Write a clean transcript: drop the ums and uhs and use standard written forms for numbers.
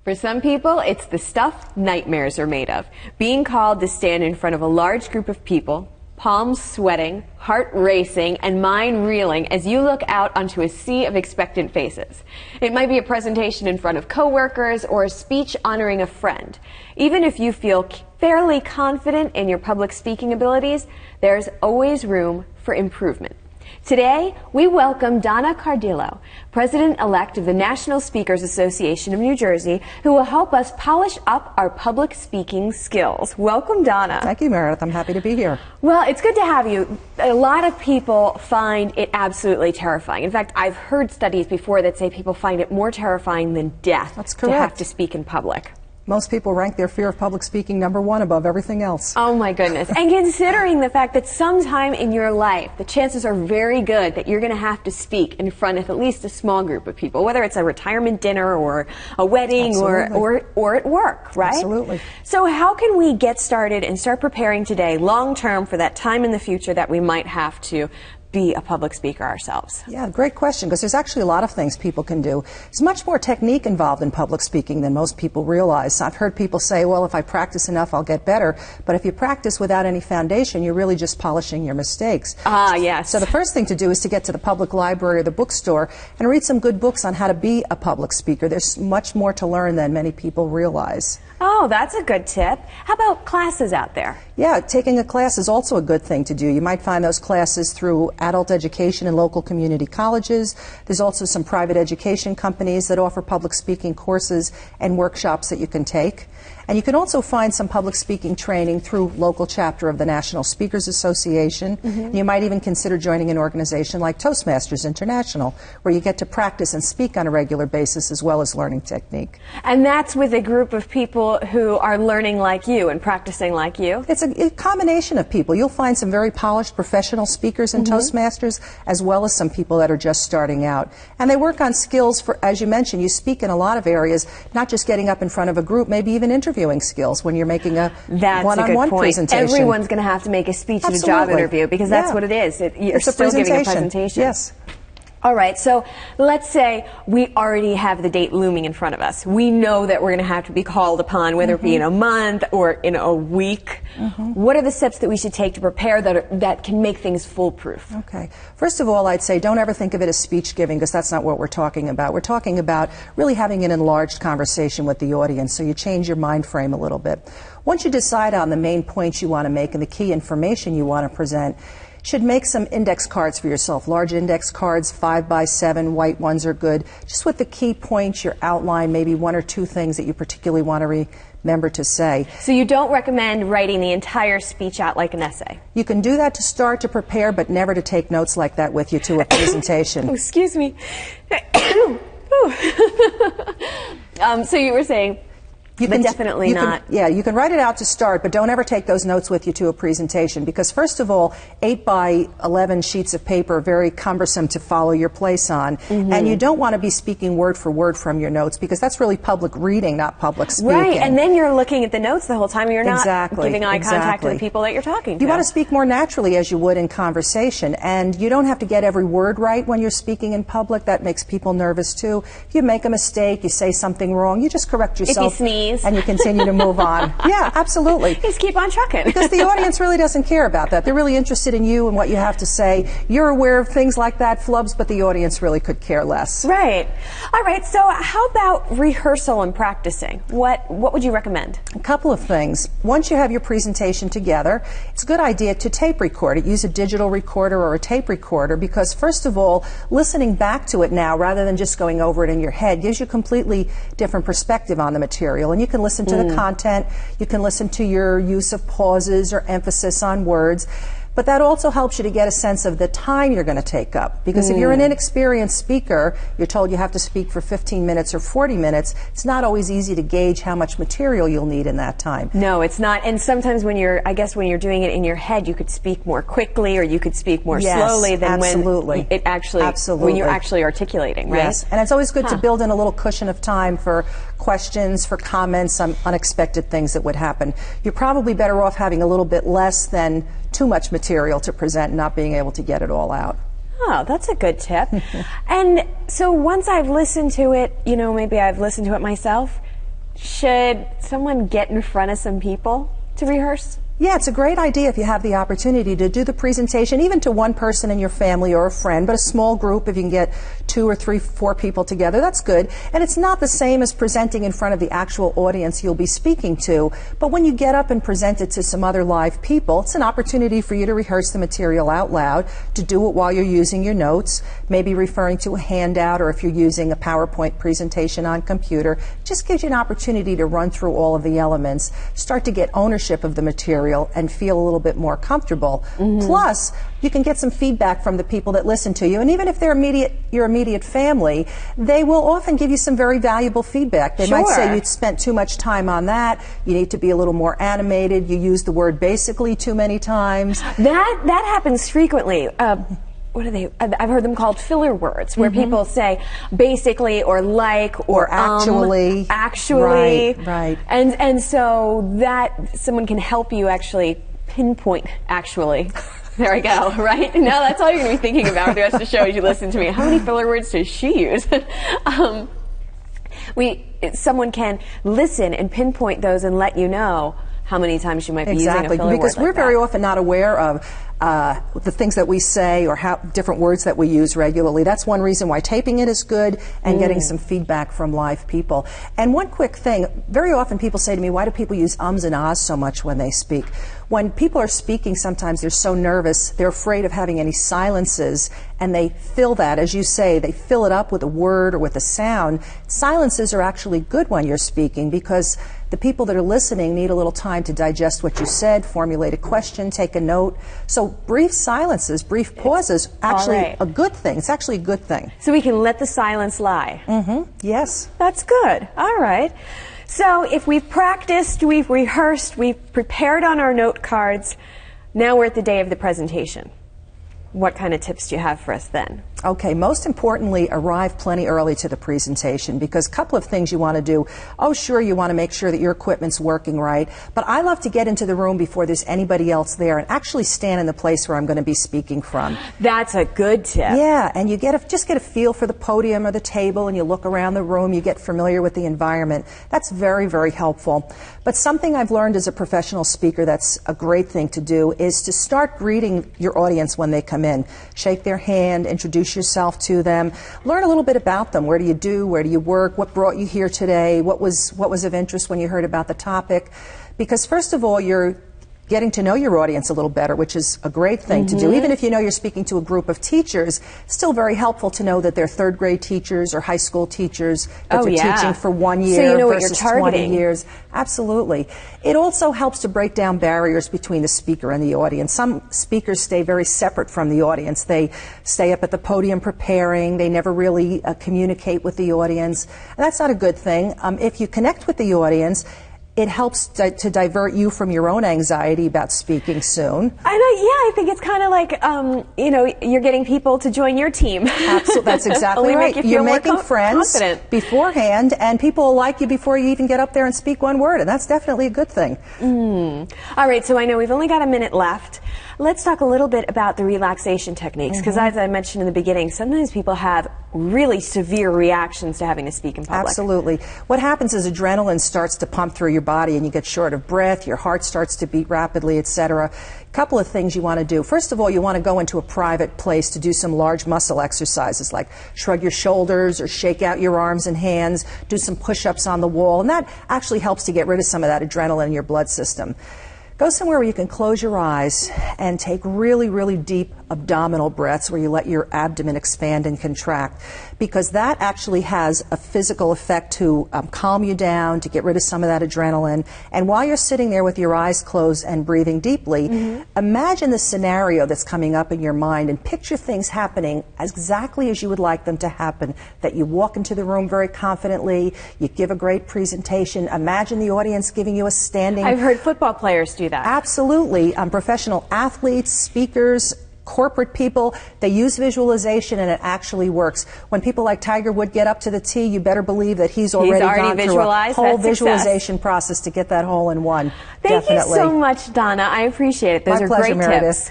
For some people, it's the stuff nightmares are made of. Being called to stand in front of a large group of people, palms sweating, heart racing, and mind reeling as you look out onto a sea of expectant faces. It might be a presentation in front of coworkers or a speech honoring a friend. Even if you feel fairly confident in your public speaking abilities, there's always room for improvement. Today, we welcome Donna Cardillo, President-elect of the National Speakers Association of New Jersey, who will help us polish up our public speaking skills. Welcome, Donna. Thank you, Meredith. I'm happy to be here. Well, it's good to have you. A lot of people find it absolutely terrifying. In fact, I've heard studies before that say people find it more terrifying than death. That's correct. To have to speak in public. Most people rank their fear of public speaking #1 above everything else. Oh my goodness. And considering the fact that sometime in your life, the chances are very good that you're going to have to speak in front of at least a small group of people, whether it's a retirement dinner or a wedding or at work, right? Absolutely. So how can we get started and start preparing today, long term, for that time in the future that we might have to be a public speaker ourselves? Yeah, great question, because there's actually a lot of things people can do. There's much more technique involved in public speaking than most people realize. I've heard people say, well, if I practice enough, I'll get better. But if you practice without any foundation, you're really just polishing your mistakes. Ah, yes. So the first thing to do is to get to the public library or the bookstore and read some good books on how to be a public speaker. There's much more to learn than many people realize. Oh, that's a good tip. How about classes out there? Yeah, taking a class is also a good thing to do. You might find those classes through adult education in local community colleges. There's also some private education companies that offer public speaking courses and workshops that you can take. And you can also find some public speaking training through local chapter of the National Speakers Association. You might even consider joining an organization like Toastmasters International, where you get to practice and speak on a regular basis as well as learning technique. And that's with a group of people who are learning like you and practicing like you? It's a combination of people. You'll find some very polished professional speakers in Toastmasters, as well as some people that are just starting out. And they work on skills for, as you mentioned, you speak in a lot of areas, not just getting up in front of a group, maybe even interviewing skills when you're making a one-on-one presentation. Everyone's going to have to make a speech at a job interview, because that's what it is. You're still giving a presentation. Yes. All right, so let's say we already have the date looming in front of us. We know that we're going to have to be called upon, whether it be in a month or in a week. What are the steps that we should take to prepare that can make things foolproof? Okay. First of all, I'd say don't ever think of it as speech giving, because that's not what we're talking about. We're talking about really having an enlarged conversation with the audience, so you change your mind frame a little bit. Once you decide on the main points you want to make and the key information you want to present, should make some index cards for yourself. Large index cards, 5x7, white ones are good. Just with the key points, your outline, maybe one or two things that you particularly want to remember to say. So you don't recommend writing the entire speech out like an essay? You can do that to start to prepare, but never to take notes like that with you to a presentation. Excuse me. So you were saying... But definitely not. Yeah, you can write it out to start, but don't ever take those notes with you to a presentation, because first of all, 8x11 sheets of paper are very cumbersome to follow your place on, and you don't want to be speaking word for word from your notes, because that's really public reading, not public speaking. Right, and then you're looking at the notes the whole time, and you're not giving eye contact to the people that you're talking to. You want to speak more naturally as you would in conversation, and you don't have to get every word right when you're speaking in public. That makes people nervous too. If you make a mistake, you say something wrong, you just correct yourself. If you sneeze. And you continue to move on. Yeah, absolutely. Just keep on trucking. Because the audience really doesn't care about that. They're really interested in you and what you have to say. You're aware of things like that, flubs, but the audience really could care less. Right. All right, so how about rehearsal and practicing? What would you recommend? A couple of things. Once you have your presentation together, it's a good idea to tape record it. Use a digital recorder or a tape recorder, because first of all, listening back to it now rather than just going over it in your head gives you a completely different perspective on the material. And you can listen to the content, you can listen to your use of pauses or emphasis on words. But that also helps you to get a sense of the time you're going to take up. Because if you're an inexperienced speaker, you're told you have to speak for 15 minutes or 40 minutes, it's not always easy to gauge how much material you'll need in that time. No, it's not. And sometimes when you're doing it in your head, you could speak more quickly or you could speak more slowly than when you're actually articulating, right? Yes, and it's always good to build in a little cushion of time for questions, for comments, some unexpected things that would happen. You're probably better off having a little bit less than too much material to present and not being able to get it all out. Oh, that's a good tip. And so once I've listened to it, maybe I've listened to it myself, should someone get in front of some people to rehearse? Yeah, it's a great idea if you have the opportunity to do the presentation, even to one person in your family or a friend, but a small group, if you can get 2 or 3, 4 people together, that's good. And it's not the same as presenting in front of the actual audience you'll be speaking to, but when you get up and present it to some other live people, it's an opportunity for you to rehearse the material out loud, to do it while you're using your notes, maybe referring to a handout, or if you're using a PowerPoint presentation on computer. Just gives you an opportunity to run through all of the elements, start to get ownership of the material, and feel a little bit more comfortable. Plus, you can get some feedback from the people that listen to you, and even if they're your immediate family, they will often give you some very valuable feedback. They might say you spent too much time on that, you need to be a little more animated, you use the word basically too many times. That happens frequently. What are they? I've heard them called filler words, where people say basically or like or actually. Right. And so that someone can help you actually pinpoint actually. There I go, right? Now that's all you're going to be thinking about for the rest of the show as you listen to me. How many filler words does she use? Someone can listen and pinpoint those and let you know how many times you might be using a filler word because we're very often not aware of the things that we say or how different words that we use regularly. That's one reason why taping it is good and getting some feedback from live people. And one quick thing, very often people say to me, why do people use ums and ahs so much when they speak? When people are speaking, sometimes they're so nervous, they're afraid of having any silences, and they fill that, as you say, they fill it up with a word or with a sound. Silences are actually good when you're speaking because the people that are listening need a little time to digest what you said, formulate a question, take a note. So brief silences, brief pauses, actually a good thing. It's actually a good thing. So we can let the silence lie. Yes. That's good. All right. So if we've practiced, we've rehearsed, we've prepared on our note cards, now we're at the day of the presentation. What kind of tips do you have for us then? Okay, most importantly, arrive plenty early to the presentation because a couple of things you want to do. Oh, sure, you want to make sure that your equipment's working right, but I love to get into the room before there's anybody else there and actually stand in the place where I'm going to be speaking from. That's a good tip. Yeah, and you just get a feel for the podium or the table and you look around the room, you get familiar with the environment. That's very, very helpful. But something I've learned as a professional speaker that's a great thing to do is to start greeting your audience when they come in. Shake their hand, introduce yourself to them, learn a little bit about them. Where do you work, what brought you here today, what was of interest when you heard about the topic? Because first of all, you're getting to know your audience a little better, which is a great thing to do. Even if you know you're speaking to a group of teachers, it's still very helpful to know that they're third grade teachers or high school teachers, that they're teaching for 1 year so you know versus 20 years. Absolutely. It also helps to break down barriers between the speaker and the audience. Some speakers stay very separate from the audience. They stay up at the podium preparing. They never really communicate with the audience. And that's not a good thing. If you connect with the audience, it helps to divert you from your own anxiety about speaking soon. I think it's kind of like, you're getting people to join your team. Absolutely, that's exactly right. You're making friends beforehand, and people will like you before you even get up there and speak one word, and that's definitely a good thing. All right, so I know we've only got a minute left. Let's talk a little bit about the relaxation techniques, because as I mentioned in the beginning, sometimes people have really severe reactions to having to speak in public. Absolutely. What happens is adrenaline starts to pump through your body and you get short of breath, your heart starts to beat rapidly, etc. A couple of things you want to do. First of all, you want to go into a private place to do some large muscle exercises like shrug your shoulders or shake out your arms and hands, do some push-ups on the wall, and that actually helps to get rid of some of that adrenaline in your blood system. Go somewhere where you can close your eyes and take really, really deep abdominal breaths where you let your abdomen expand and contract, because that actually has a physical effect to calm you down, to get rid of some of that adrenaline. And while you're sitting there with your eyes closed and breathing deeply, imagine the scenario that's coming up in your mind and picture things happening exactly as you would like them to happen. That you walk into the room very confidently, you give a great presentation, imagine the audience giving you a standing... I've heard football players do that. Absolutely. Professional athletes, speakers, corporate people, they use visualization and it actually works. When people like Tiger Woods get up to the tee, you better believe that he's already gone through a whole visualization process to get that hole in one. Thank you so much, Donna. I appreciate it. Those are great tips.